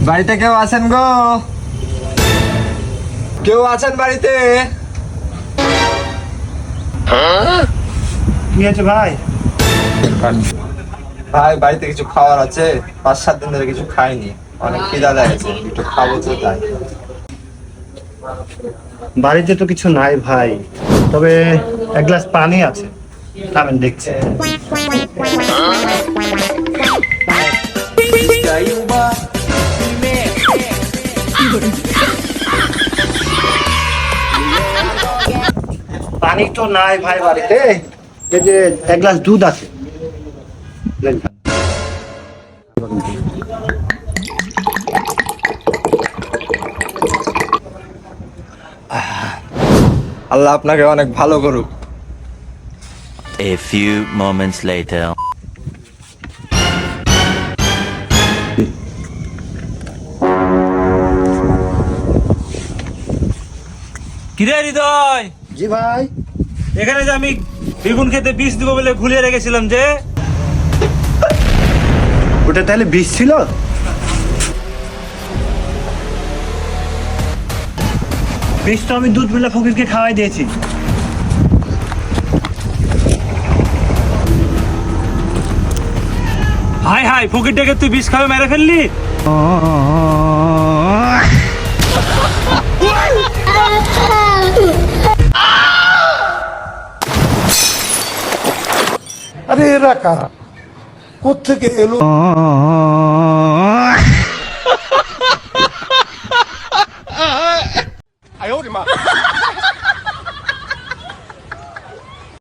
বাড়িতে কেউ আছেন গো? কেউ আছেন বাড়িতে? কি আছে ভাই? ভাই বাড়িতে কিছু খাওয়ার আছে, 5-7 দিন ধরে কিছু খাইনি, অনেক খিদা লাগছে, একটু খাবো তো তাই। বাড়িতে তো কিছু নাই ভাই, তবে এক গ্লাস পানি আছে, খাবেন দেখছি। পানি তো নাই ভাই বাড়িতে, এই যে এক গ্লাস দুধ আছে। আল্লাহ আপনাকে অনেক ভালো করুক। A few moments later. কিরে হৃদয়, জি ভাই। এখানে যে আমি বেগুন খেতে বীজ দিব বলে ভুলিয়ে রেখেছিলাম যে, ওটা তাহলে বিষ ছিল? বিষ তো আমি দুধ মিলা ফকিরকে খাওয়াই দিয়েছি। হাই হাই ফকিরটাকে তুই বিষ খাবে মেরে ফেললি। আরে এরা কারা, কোত্থেকে এলো?